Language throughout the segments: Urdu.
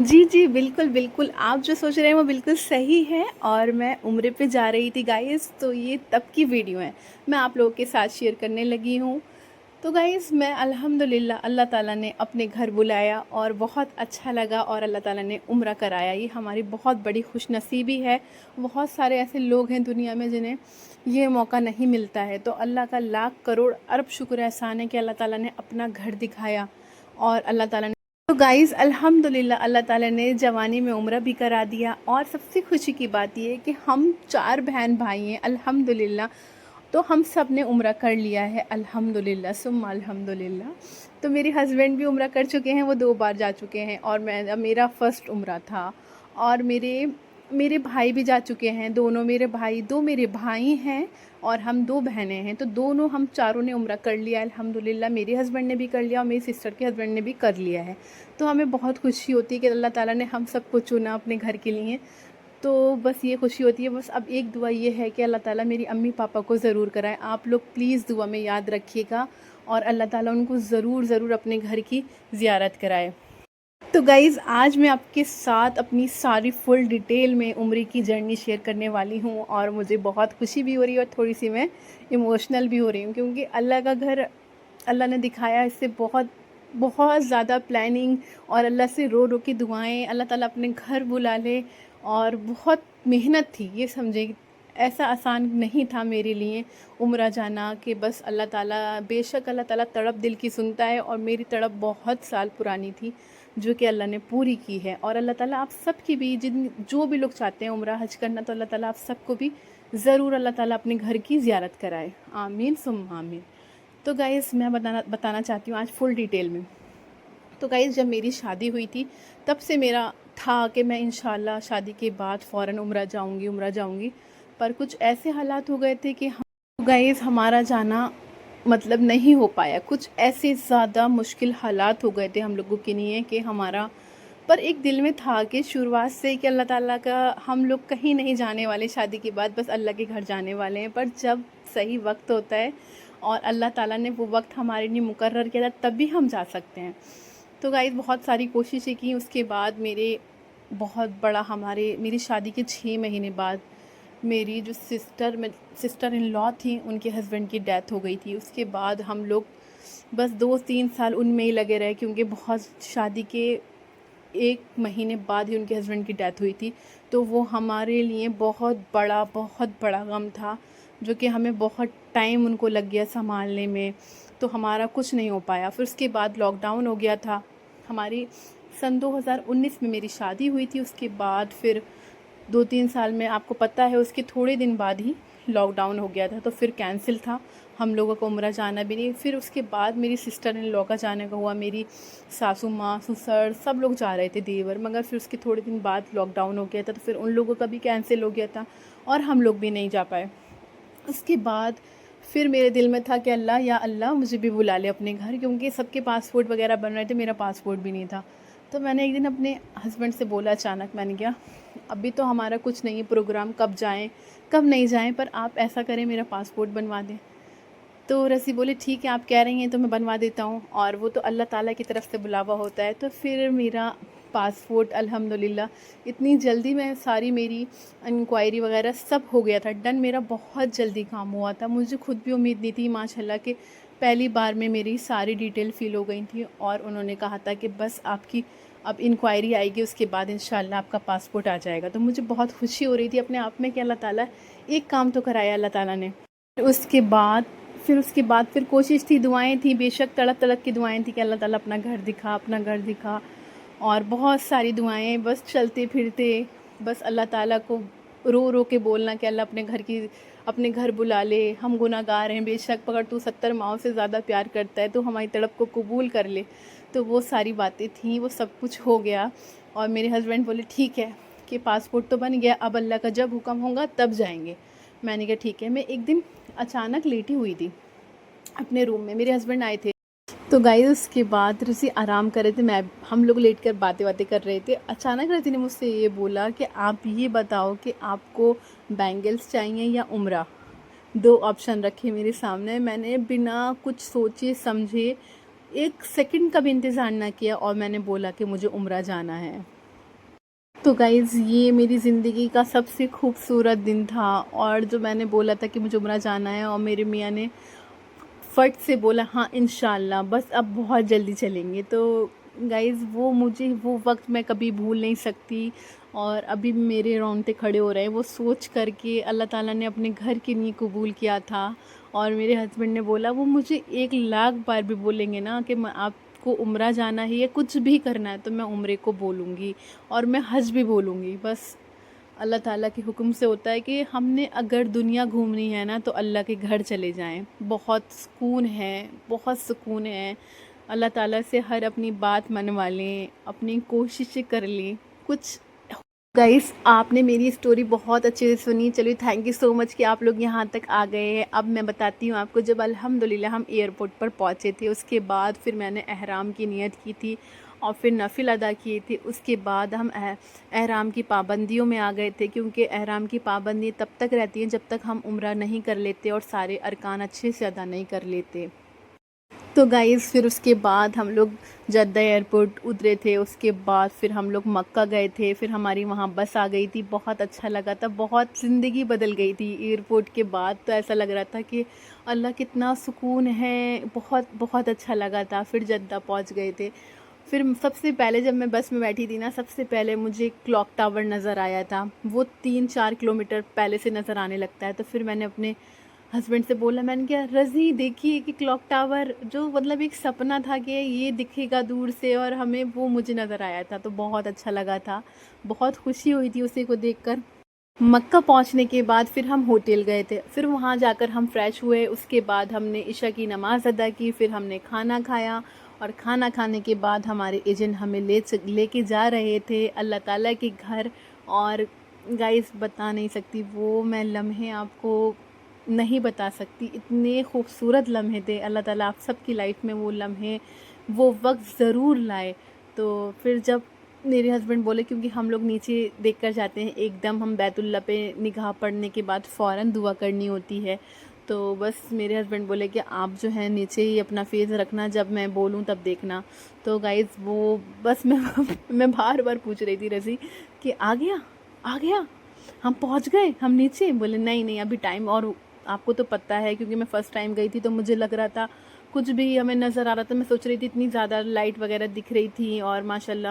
جی جی بالکل بالکل، آپ جو سوچ رہے ہیں وہ بالکل صحیح ہے، اور میں عمرے پہ جا رہی تھی گائز، تو یہ تب کی ویڈیو ہے میں آپ لوگوں کے ساتھ شیئر کرنے لگی ہوں۔ تو گائز میں الحمدللہ اللہ تعالیٰ نے اپنے گھر بلایا اور بہت اچھا لگا، اور اللہ تعالیٰ نے عمرہ کرایا، یہ ہماری بہت بڑی خوش نصیبی ہے۔ بہت سارے ایسے لوگ ہیں دنیا میں جنہیں یہ موقع نہیں ملتا ہے، تو اللہ کا لاکھ کروڑ ارب شکر احسان ہے کہ اللہ تعالیٰ نے اپنا گھر دکھایا، اور اللہ تعالیٰ نے تو گائز الحمدللہ اللہ تعالیٰ نے جوانی میں عمرہ بھی کرا دیا، اور سب سے خوشی کی بات یہ ہے کہ ہم 4 بہن بھائی ہیں الحمدللہ، تو ہم سب نے عمرہ کر لیا ہے الحمدللہ ثم الحمدللہ۔ تو میرے ہسبینڈ بھی عمرہ کر چکے ہیں، وہ 2 بار جا چکے ہیں، اور میرا فرسٹ عمرہ تھا، اور میرے بھائی بھی جا چکے ہیں، دونوں میرے بھائی، 2 میرے بھائی ہیں اور ہم 2 بہنیں ہیں، تو دونوں ہم چاروں نے عمرہ کر لیا الحمدللہ۔ میرے ہسبینڈ نے بھی کر لیا اور میری سسٹر کے ہسبینڈ نے بھی کر لیا ہے، تو ہمیں بہت خوشی ہوتی ہے کہ اللہ تعالیٰ نے ہم سب کو چنا اپنے گھر کے لیے، تو بس یہ خوشی ہوتی ہے۔ بس اب ایک دعا یہ ہے کہ اللہ تعالیٰ میری امی پاپا کو ضرور کرائے، آپ لوگ پلیز دعا میں یاد رکھیے گا، اور اللہ تعالیٰ ان کو ضرور ضرور اپنے گھر کی زیارت کرائے۔ تو گائز آج میں آپ کے ساتھ اپنی ساری فل ڈیٹیل میں عمرے کی جرنی شیئر کرنے والی ہوں، اور مجھے بہت خوشی بھی ہو رہی ہے، اور تھوڑی سی میں ایموشنل بھی ہو رہی ہوں، کیونکہ اللہ کا گھر اللہ نے دکھایا، اس سے بہت بہت زیادہ پلاننگ اور اللہ سے رو رو کے دعائیں، اللہ تعالیٰ اپنے گھر بلا لے، اور بہت محنت تھی، یہ سمجھے ایسا آسان نہیں تھا میرے لیے عمرہ جانا، کہ بس اللہ تعالیٰ، بے شک اللہ تعالیٰ تڑپ دل کی سنتا ہے، اور میری تڑپ بہت سال پرانی تھی جو کہ اللہ نے پوری کی ہے۔ اور اللہ تعالیٰ آپ سب کی بھی، جو بھی لوگ چاہتے ہیں عمرہ حج کرنا، تو اللہ تعالیٰ آپ سب کو بھی ضرور اللہ تعالیٰ اپنے گھر کی زیارت کرائے، آمین ثم آمین۔ تو گائز میں بتانا چاہتی ہوں آج فل ڈیٹیل میں۔ تو گائز جب میری شادی ہوئی تھی تب سے میرا تھا کہ میں انشاءاللہ شادی کے بعد فوراً عمرہ جاؤں گی، پر کچھ ایسے حالات ہو گئے تھے کہ گائز ہمارا جانا مطلب نہیں ہو پایا، کچھ ایسے زیادہ مشکل حالات ہو گئے تھے ہم لوگوں کے لیے کہ ہمارا، پر ایک دل میں تھا کہ شروعات سے کہ اللہ تعالیٰ کا، ہم لوگ کہیں نہیں جانے والے شادی کے بعد، بس اللہ کے گھر جانے والے ہیں، پر جب صحیح وقت ہوتا ہے اور اللہ تعالیٰ نے وہ وقت ہمارے لیے مقرر کیا تھا تب بھی ہم جا سکتے ہیں۔ تو گائز بہت ساری کوششیں کی، اس کے بعد بہت بڑا میری شادی کے 6 مہینے بعد میری جو سسٹر ان لا تھیں، ان کے ہسبینڈ کی ڈیتھ ہو گئی تھی۔ اس کے بعد ہم لوگ بس 2-3 سال ان میں ہی لگے رہے، کیونکہ بہت شادی کے 1 مہینے بعد ہی ان کے ہسبینڈ کی ڈیتھ ہوئی تھی، تو وہ ہمارے لیے بہت بڑا غم تھا، جو کہ ہمیں بہت ٹائم ان کو لگ گیا سنبھالنے میں، تو ہمارا کچھ نہیں ہو پایا۔ پھر اس کے بعد لاک ڈاؤن ہو گیا تھا ہماری، سن 2019 میں میری شادی ہوئی تھی، اس کے بعد پھر 2-3 سال میں، آپ کو پتہ ہے اس کے تھوڑے دن بعد ہی لاک ڈاؤن ہو گیا تھا، تو پھر کینسل تھا ہم لوگوں کو عمرہ جانا بھی نہیں۔ پھر اس کے بعد میری سسٹر ان لا کا جانے کا ہوا، میری ساسو ماں، سسر سب لوگ جا رہے تھے، دیور، مگر پھر اس کے تھوڑے دن بعد لاک ڈاؤن ہو گیا تھا، تو پھر ان لوگوں کا بھی کینسل ہو گیا تھا اور ہم لوگ بھی نہیں جا پائے۔ اس کے بعد پھر میرے دل میں تھا کہ اللہ یا اللہ مجھے بھی بلا لے اپنے گھر، کیونکہ سب کے پاسپورٹ وغیرہ بن رہے تھے، میرا پاسپورٹ بھی نہیں تھا۔ تو میں نے ایک دن اپنے ہسبینڈ سے بولا اچانک، میں نے کیا، ابھی تو ہمارا کچھ نہیں ہے پروگرام، کب جائیں کب نہیں جائیں، پر آپ ایسا کریں میرا پاسپورٹ بنوا دیں۔ تو رسی بولے ٹھیک ہے آپ کہہ رہی ہیں تو میں بنوا دیتا ہوں، اور وہ تو اللہ تعالیٰ کی طرف سے بلاوا ہوتا ہے۔ تو پھر میرا پاسپورٹ الحمدللہ اتنی جلدی میں ساری میری انکوائری وغیرہ سب ہو گیا تھا ڈن، میرا بہت جلدی کام ہوا تھا، مجھے خود بھی امید نہیں تھی ماشاءاللہ کہ پہلی بار میں میری ساری ڈیٹیل فل ہو گئی تھی، اور انہوں نے کہا تھا کہ بس آپ کی اب انکوائری آئے گی، اس کے بعد انشاءاللہ آپ کا پاسپورٹ آ جائے گا۔ تو مجھے بہت خوشی ہو رہی تھی اپنے آپ میں کہ اللہ تعالیٰ ایک کام تو کرایا اللہ تعالیٰ نے۔ پھر اس کے بعد پھر کوشش تھی، دعائیں تھیں، بے شک تڑپ تڑپ کی دعائیں تھیں کہ اللہ تعالیٰ اپنا گھر دکھا، اور بہت ساری دعائیں، بس چلتے پھرتے بس اللہ تعالیٰ کو رو رو کے بولنا کہ اللہ اپنے گھر بلا لے، ہم گناہ گار ہیں، بے شک اگر تو 70 ماؤں سے زیادہ پیار کرتا ہے تو ہماری تڑپ کو قبول کر لے۔ تو وہ ساری باتیں تھیں، وہ سب کچھ ہو گیا، اور میرے ہسبینڈ بولے ٹھیک ہے کہ پاسپورٹ تو بن گیا، اب اللہ کا جب حکم ہوگا تب جائیں گے۔ میں نے کہا ٹھیک ہے۔ میں ایک دن اچانک لیٹی ہوئی تھی اپنے روم میں، میرے ہسبینڈ آئے تھے، تو گائز اس کے بعد رسی آرام کر رہے تھے، ہم لوگ لیٹ کر باتیں کر رہے تھے، اچانک رسی نے مجھ سے یہ بولا کہ آپ یہ بتاؤ کہ آپ کو بینگلز چاہیے یا عمرہ؟ 2 آپشن رکھے میرے سامنے، میں نے بنا کچھ سوچے سمجھے 1 سیکنڈ کا بھی انتظار نہ کیا، اور میں نے بولا کہ مجھے عمرہ جانا ہے۔ تو گائز یہ میری زندگی کا سب سے خوبصورت دن تھا، اور جو میں نے بولا تھا کہ مجھے عمرہ جانا ہے، اور میرے میاں نے فٹ سے بولا ہاں انشاءاللہ بس اب بہت جلدی چلیں گے. تو گائز وہ وقت میں کبھی بھول نہیں سکتی، اور ابھی بھی میرے رونگٹے کھڑے ہو رہے ہیں وہ سوچ کر کے اللہ تعالیٰ نے اپنے گھر کے لیے قبول کیا تھا. اور میرے ہسبینڈ نے بولا، وہ مجھے 1,00,000 بار بھی بولیں گے نا کہ میں آپ کو عمرہ جانا ہے یا کچھ بھی کرنا ہے تو میں عمرے کو بولوں گی اور میں حج بھی بولوں گی. بس اللہ تعالیٰ کے حکم سے ہوتا ہے کہ ہم نے اگر دنیا گھومنی ہے نا تو اللہ کے گھر چلے جائیں. بہت سکون ہے، بہت سکون ہے. اللہ تعالیٰ سے ہر اپنی بات منوا لیں، اپنی کوششیں کر لیں. کچھ گائز آپ نے میری اسٹوری بہت اچھے سے سنی، چلیے تھینک یو سو مچ کہ آپ لوگ یہاں تک آ گئے ہیں. اب میں بتاتی ہوں آپ کو. جب الحمدللہ ہم ایئرپورٹ پر پہنچے تھے، اس کے بعد پھر میں نے احرام کی نیت کی تھی اور پھر نفل ادا کیے تھے. اس کے بعد ہم احرام کی پابندیوں میں آ گئے تھے، کیونکہ احرام کی پابندی تب تک رہتی ہیں جب تک ہم عمرہ نہیں کر لیتے اور سارے ارکان اچھے سے ادا نہیں کر لیتے. تو گائز پھر اس کے بعد ہم لوگ جدہ ایئرپورٹ اترے تھے. اس کے بعد پھر ہم لوگ مکہ گئے تھے. پھر ہماری وہاں بس آ گئی تھی. بہت اچھا لگا تھا، بہت زندگی بدل گئی تھی. ایئرپورٹ کے بعد تو ایسا لگ رہا تھا کہ اللہ کتنا سکون ہے. بہت بہت اچھا لگا تھا. پھر جدہ پہنچ گئے تھے. پھر سب سے پہلے جب میں بس میں بیٹھی تھی نا، سب سے پہلے مجھے کلاک ٹاور نظر آیا تھا. وہ 3-4 کلومیٹر پہلے سے نظر آنے لگتا ہے. تو پھر میں نے اپنے ہسبینڈ سے بولا، میں نے کہا رضی دیکھیے کہ کلاک ٹاور جو مطلب ایک سپنا تھا کہ یہ دکھے گا دور سے، اور ہمیں وہ مجھے نظر آیا تھا. تو بہت اچھا لگا تھا، بہت خوشی ہوئی تھی اسی کو دیکھ کر. مکہ پہنچنے کے بعد پھر ہم ہوٹل گئے تھے. پھر وہاں جا کر ہم فریش ہوئے. اس کے بعد ہم نے عشاء کی نماز ادا کی. پھر ہم نے کھانا کھایا، اور کھانا کھانے کے بعد ہمارے ایجنٹ ہمیں لے کے جا رہے تھے اللہ تعالیٰ کے گھر. اور گائز بتا نہیں سکتی، وہ میں لمحے آپ کو نہیں بتا سکتی. اتنے خوبصورت لمحے تھے. اللہ تعالیٰ آپ سب کی لائف میں وہ لمحے، وہ وقت ضرور لائے. تو پھر جب میرے ہسبینڈ بولے، کیونکہ ہم لوگ نیچے دیکھ کر جاتے ہیں، ایک دم ہم بیت اللہ پہ نگاہ پڑنے کے بعد فوراً دعا کرنی ہوتی ہے. تو بس میرے ہسبینڈ بولے کہ آپ جو ہے نیچے ہی اپنا فیس رکھنا، جب میں بولوں تب دیکھنا. تو گائز وہ بس میں بار بار پوچھ رہی تھی رضی کہ آ گیا ہم پہنچ گئے ہم نیچے. بولے نہیں ابھی ٹائم. اور آپ کو تو پتہ ہے کیونکہ میں فرسٹ ٹائم گئی تھی تو مجھے لگ رہا تھا کچھ بھی ہمیں نظر آ رہا تھا. میں سوچ رہی تھی اتنی زیادہ لائٹ وغیرہ دکھ رہی تھی اور ماشاءاللہ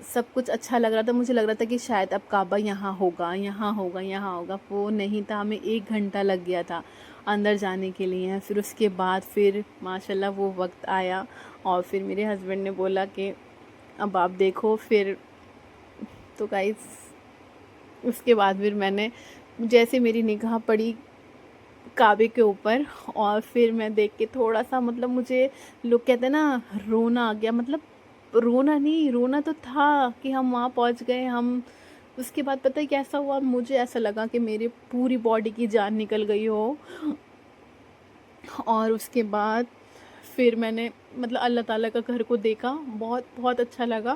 سب کچھ اچھا لگ رہا تھا. مجھے لگ رہا تھا کہ شاید اب کعبہ یہاں ہوگا. وہ نہیں تھا. ہمیں 1 گھنٹہ لگ گیا تھا اندر جانے کے لیے. پھر اس کے بعد پھر ماشاءاللہ وہ وقت آیا، اور پھر میرے ہسبینڈ نے بولا کہ اب آپ دیکھو. پھر تو گائز اس کے بعد پھر میں نے جیسے میری نگاہ پڑی کعبے کے اوپر، اور پھر میں دیکھ کے تھوڑا سا مطلب مجھے لوگ کہتے ہیں نا رونا آ گیا. مطلب رونا تو تھا کہ ہم وہاں پہنچ گئے. ہم اس کے بعد پتہ ہے کیسا ہوا، مجھے ایسا لگا کہ میری پوری باڈی کی جان نکل گئی ہو. اور اس کے بعد پھر میں نے مطلب اللہ تعالیٰ کا گھر کو دیکھا، بہت بہت اچھا لگا.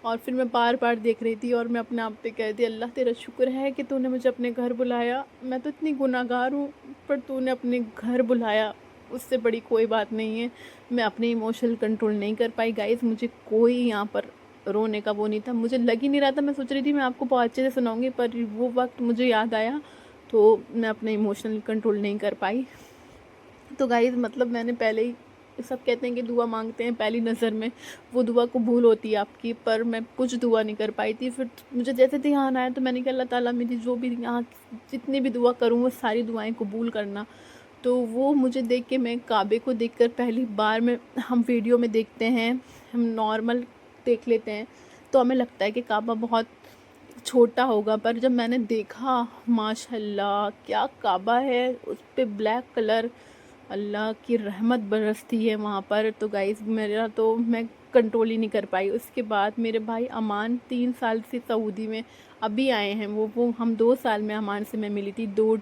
اور پھر میں بار بار دیکھ رہی تھی اور میں اپنے آپ پہ کہہ دی، اللہ تیرا شکر ہے کہ تو نے مجھے اپنے گھر بلایا. میں تو اتنی گناہ گار ہوں، پر تو نے اپنے گھر بلایا، اس سے بڑی کوئی بات نہیں ہے. میں اپنے ایموشنل کنٹرول نہیں کر پائی گائز. مجھے کوئی یہاں پر رونے کا وہ نہیں تھا، مجھے لگ ہی نہیں رہا تھا. میں سوچ رہی تھی میں آپ کو بہت اچھے سے سناؤں گی، پر وہ وقت مجھے یاد آیا تو میں اپنے ایموشنل کنٹرول نہیں کر پائی. تو گائز مطلب میں نے پہلے ہی، سب کہتے ہیں کہ دعا مانگتے ہیں پہلی نظر میں، وہ دعا قبول ہوتی ہے آپ کی، پر میں کچھ دعا نہیں کر پائی تھی. پھر مجھے جیسے دھیان آیا تو میں نے کہا اللہ تعالیٰ میری جو بھی یہاں جتنی بھی دعا کروں وہ ساری دعائیں قبول کرنا. تو وہ مجھے دیکھ کے، میں کعبے کو دیکھ کر پہلی بار ہم ویڈیو میں دیکھتے ہیں، ہم نارمل دیکھ لیتے ہیں تو ہمیں لگتا ہے کہ کعبہ بہت چھوٹا ہوگا، پر جب میں نے دیکھا ماشاءاللہ کیا کعبہ ہے، اس پہ بلیک کلر، اللہ کی رحمت برستی ہے وہاں پر. تو گائز میرا تو میں کنٹرول ہی نہیں کر پائی. اس کے بعد میرے بھائی امان 3 سال سے سعودی میں ابھی آئے ہیں. وہ ہم 2 سال میں امان سے میں ملی تھی، 2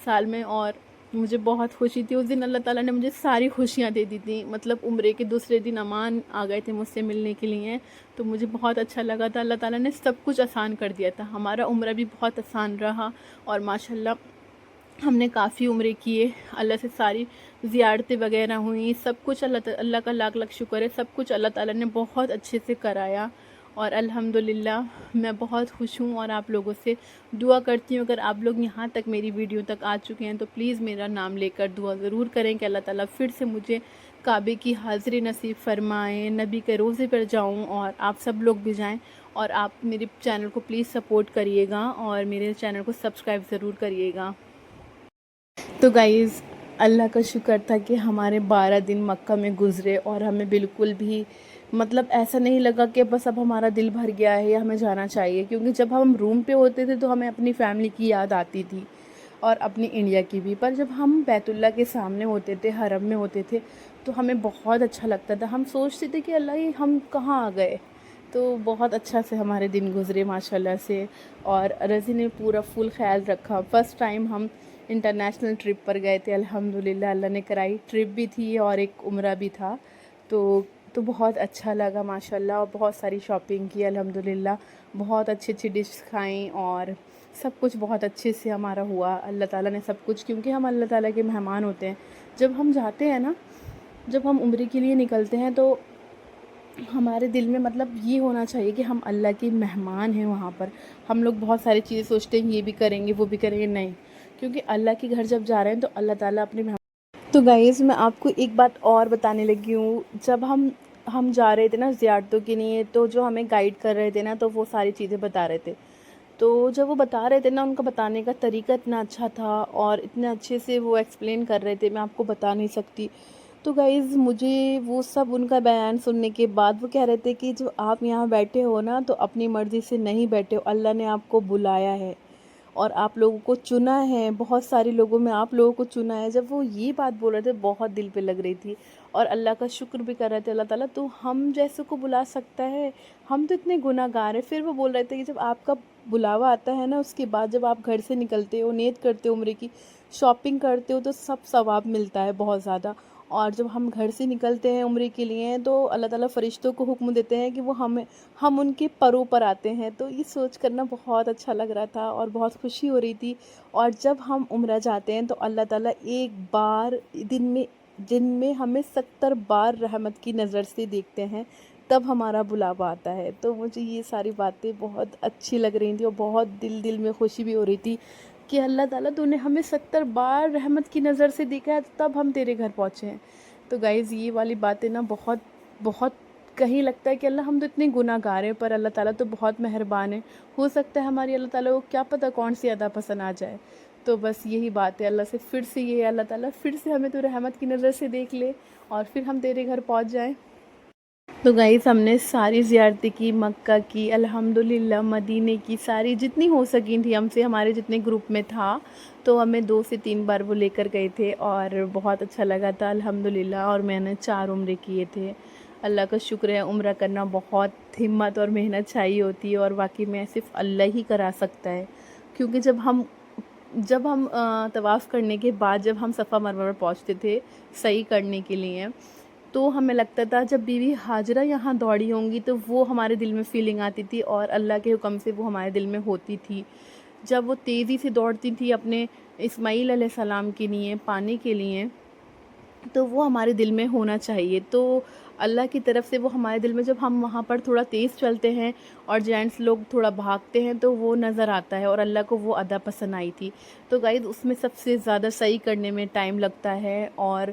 سال میں، اور مجھے بہت خوشی تھی اس دن. اللہ تعالیٰ نے مجھے ساری خوشیاں دے دی تھیں. مطلب عمرے کے دوسرے دن امان آ گئے تھے مجھ سے ملنے کے لیے، تو مجھے بہت اچھا لگا تھا. اللہ تعالیٰ نے سب کچھ آسان کر دیا تھا. ہمارا عمرہ بھی بہت آسان رہا، اور ماشاءاللہ ہم نے کافی عمرے کیے. اللہ سے ساری زیارتیں وغیرہ ہوئیں، سب کچھ اللہ کا لاکھ لاکھ شکر ہے، سب کچھ اللہ تعالیٰ نے بہت اچھے سے کرایا. اور الحمدللہ میں بہت خوش ہوں، اور آپ لوگوں سے دعا کرتی ہوں اگر آپ لوگ یہاں تک میری ویڈیو تک آ چکے ہیں تو پلیز میرا نام لے کر دعا ضرور کریں کہ اللہ تعالیٰ پھر سے مجھے کعبے کی حاضری نصیب فرمائیں، نبی کے روزے پر جاؤں، اور آپ سب لوگ بھی جائیں، اور آپ میرے چینل کو پلیز سپورٹ کریے گا اور میرے چینل کو سبسکرائب ضرور کریے گا۔ تو گائز اللہ کا شکر تھا کہ ہمارے 12 دن مکہ میں گزرے، اور ہمیں بالکل بھی مطلب ایسا نہیں لگا کہ بس اب ہمارا دل بھر گیا ہے یا ہمیں جانا چاہیے، کیونکہ جب ہم روم پہ ہوتے تھے تو ہمیں اپنی فیملی کی یاد آتی تھی اور اپنی انڈیا کی بھی، پر جب ہم بیت اللہ کے سامنے ہوتے تھے، حرم میں ہوتے تھے، تو ہمیں بہت اچھا لگتا تھا، ہم سوچتے تھے کہ اللہ یہ ہم کہاں آ گئے۔ تو بہت اچھا سے ہمارے دن گزرے ماشاءاللہ سے، اور رضی نے پورا فل خیال رکھا۔ فرسٹ ٹائم ہم انٹرنیشنل ٹرپ پر گئے تھے، الحمدللہ اللہ نے کرائی، ٹرپ بھی تھی اور ایک عمرہ بھی تھا، تو بہت اچھا لگا ماشاءاللہ، اور بہت ساری شاپنگ کی الحمدللہ، بہت اچھی اچھی ڈش کھائیں، اور سب کچھ بہت اچھے سے ہمارا ہوا۔ اللہ تعالیٰ نے سب کچھ، کیونکہ ہم اللہ تعالیٰ کے مہمان ہوتے ہیں، جب ہم جاتے ہیں نا، جب ہم عمرے کے لیے نکلتے ہیں تو ہمارے دل میں مطلب یہ ہونا چاہیے کہ ہم اللہ کے مہمان ہیں وہاں پر۔ ہم لوگ بہت ساری چیزیں سوچتے ہیں، یہ بھی کریں گے وہ بھی کریں گے، نہیں، کیونکہ اللہ کے گھر جب جا رہے ہیں تو اللہ تعالیٰ اپنے مہمان۔ تو گائز میں آپ کو ایک بات اور بتانے لگی ہوں، جب ہم جا رہے تھے نا زیارتوں کے لیے، تو جو ہمیں گائیڈ کر رہے تھے نا، تو وہ ساری چیزیں بتا رہے تھے، تو جب وہ بتا رہے تھے نا، ان کا بتانے کا طریقہ اتنا اچھا تھا اور اتنے اچھے سے وہ ایکسپلین کر رہے تھے، میں آپ کو بتا نہیں سکتی۔ تو گائز مجھے وہ سب ان کا بیان سننے کے بعد وہ کہہ رہے تھے کہ جو آپ یہاں بیٹھے ہو نا، تو اپنی مرضی سے نہیں بیٹھے ہو، اللہ نے آپ کو بلایا ہے اور آپ لوگوں کو چنا ہے، بہت سارے لوگوں میں آپ لوگوں کو چنا ہے۔ جب وہ یہ بات بول رہے تھے بہت دل پہ لگ رہی تھی، اور اللہ کا شکر بھی کر رہے تھے، اللہ تعالیٰ تو ہم جیسے کو بلا سکتا ہے، ہم تو اتنے گناہ گار ہیں۔ پھر وہ بول رہے تھے کہ جب آپ کا بلاوا آتا ہے نا، اس کے بعد جب آپ گھر سے نکلتے ہو، نیت کرتے ہو عمرے کی، شاپنگ کرتے ہو، تو سب ثواب ملتا ہے بہت زیادہ، اور جب ہم گھر سے نکلتے ہیں عمرے کے لیے تو اللہ تعالیٰ فرشتوں کو حکم دیتے ہیں کہ وہ ہم ان کے پروں پر آتے ہیں۔ تو یہ سوچ کر نا بہت اچھا لگ رہا تھا اور بہت خوشی ہو رہی تھی۔ اور جب ہم عمرہ جاتے ہیں تو اللہ تعالیٰ ایک بار دن میں ہمیں 70 بار رحمت کی نظر سے دیکھتے ہیں، تب ہمارا بلاوا آتا ہے۔ تو مجھے یہ ساری باتیں بہت اچھی لگ رہی تھیں، اور بہت دل میں خوشی بھی ہو رہی تھی کہ اللہ تعالیٰ تو نے ہمیں 70 بار رحمت کی نظر سے دیکھا ہے، تب ہم تیرے گھر پہنچے ہیں۔ تو گائز یہ والی باتیں نا بہت کہیں لگتا ہے کہ اللہ ہم تو اتنے گناہ گار ہیں، پر اللہ تعالیٰ تو بہت مہربان ہے، ہو سکتا ہے ہماری اللہ تعالیٰ کو کیا پتہ کون سی ادا پسند آ جائے۔ تو بس یہی بات ہے، اللہ سے پھر سے یہ ہے، اللہ تعالیٰ پھر سے ہمیں تو رحمت کی نظر سے دیکھ لے اور پھر ہم تیرے گھر پہنچ جائیں۔ تو گائز ہم نے ساری زیارتیں کی، مکہ کی، الحمدللہ مدینے کی، ساری جتنی ہو سکی تھی ہم سے، ہمارے جتنے گروپ میں تھا، تو ہمیں 2 سے 3 بار وہ لے کر گئے تھے، اور بہت اچھا لگا تھا الحمدللہ۔ اور میں نے 4 عمرے کیے تھے۔ اللہ کا شکر ہے، عمرہ کرنا بہت ہمت اور محنت چاہیے ہوتی ہے، اور واقعی میں صرف اللہ ہی کرا سکتا ہے، کیونکہ جب ہم طواف کرنے کے بعد جب ہم صفا مروہ پر پہنچتے تھے صحیح کرنے کے لیے، تو ہمیں لگتا تھا جب بی بی ہاجرہ یہاں دوڑی ہوں گی تو وہ ہمارے دل میں فیلنگ آتی تھی، اور اللہ کے حکم سے وہ ہمارے دل میں ہوتی تھی، جب وہ تیزی سے دوڑتی تھی اپنے اسماعیل علیہ السلام کے لیے پانے کے لیے، تو وہ ہمارے دل میں ہونا چاہیے۔ تو اللہ کی طرف سے وہ ہمارے دل میں، جب ہم وہاں پر تھوڑا تیز چلتے ہیں اور جینٹس لوگ تھوڑا بھاگتے ہیں، تو وہ نظر آتا ہے، اور اللہ کو وہ ادا پسند آئی تھی۔ تو گائز اس میں سب سے زیادہ صحیح کرنے میں ٹائم لگتا ہے، اور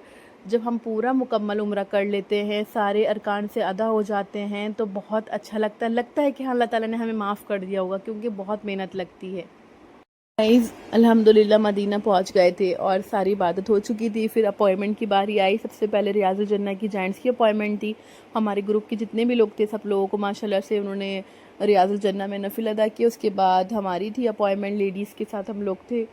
جب ہم پورا مکمل عمرہ کر لیتے ہیں، سارے ارکان سے ادا ہو جاتے ہیں، تو بہت اچھا لگتا ہے کہ ہاں اللہ تعالیٰ نے ہمیں معاف کر دیا ہوگا، کیونکہ بہت محنت لگتی ہے۔ گائز الحمدللہ مدینہ پہنچ گئے تھے اور ساری عبادت ہو چکی تھی، پھر اپوائنمنٹ کی باری آئی۔ سب سے پہلے ریاض الجنہ کی جینٹس کی اپوائنمنٹ تھی، ہمارے گروپ کے جتنے بھی لوگ تھے سب لوگوں کو ماشاءاللہ سے انہوں نے ریاض الجنہ میں نفل ادا کیا۔ اس کے بعد ہماری تھی اپوائنمنٹ، لیڈیز کے ساتھ ہم لوگ تھے،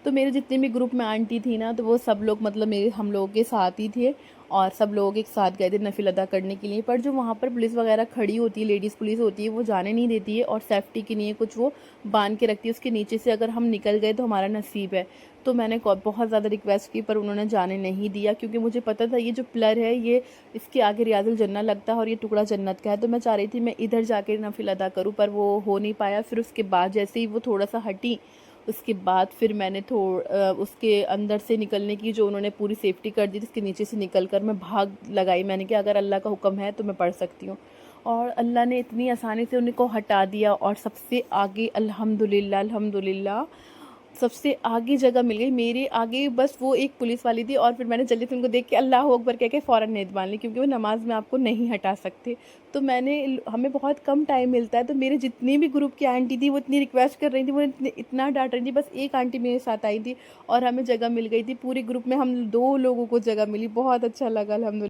تو میرے جتنے بھی گروپ میں آنٹی تھی نا، تو وہ سب لوگ مطلب ہم لوگوں کے ساتھ ہی تھے، اور سب لوگ ایک ساتھ گئے تھے نفل ادا کرنے کے لیے۔ پر جو وہاں پر پولیس وغیرہ کھڑی ہوتی ہے، لیڈیز پولیس ہوتی ہے، وہ جانے نہیں دیتی ہے، اور سیفٹی کے لیے کچھ وہ باندھ کے رکھتی ہے، اس کے نیچے سے اگر ہم نکل گئے تو ہمارا نصیب ہے۔ تو میں نے بہت زیادہ ریکویسٹ کی، پر انہوں نے جانے نہیں دیا، کیونکہ مجھے پتہ تھا یہ جو پلر ہے یہ اس کے آگے ریاض الجنہ لگتا ہے اور یہ ٹکڑا جنت کا ہے، تو میں چاہ رہی تھی میں ادھر جا کے نفل ادا کروں، پر وہ ہو نہیں پایا۔ پھر اس کے بعد جیسے ہی وہ تھوڑا سا ہٹی، اس کے بعد پھر میں نے اس کے اندر سے نکلنے کی جو انہوں نے پوری سیفٹی کر دی تھی، اس کے نیچے سے نکل کر میں بھاگ لگائی، میں نے کہا اگر اللہ کا حکم ہے تو میں پڑھ سکتی ہوں، اور اللہ نے اتنی آسانی سے ان کو ہٹا دیا، اور سب سے آگے الحمدللہ سب سے آگے جگہ مل گئی میرے آگے، بس وہ ایک پولیس والی تھی، اور پھر میں نے جلدی سے ان کو دیکھ کے اللہ اکبر کہہ کے فوراً نیت باندھ لی، کیونکہ وہ نماز میں آپ کو نہیں ہٹا سکتے۔ تو میں نے، ہمیں بہت کم ٹائم ملتا ہے، تو میرے جتنی بھی گروپ کی آنٹی تھی وہ اتنی ریکویسٹ کر رہی تھی، وہ اتنا ڈانٹ رہی تھی، بس ایک آنٹی میرے ساتھ آئی تھی اور ہمیں جگہ مل گئی تھی، پورے گروپ میں ہم 2 لوگوں کو جگہ ملی، بہت اچھا لگا الحمدللہ۔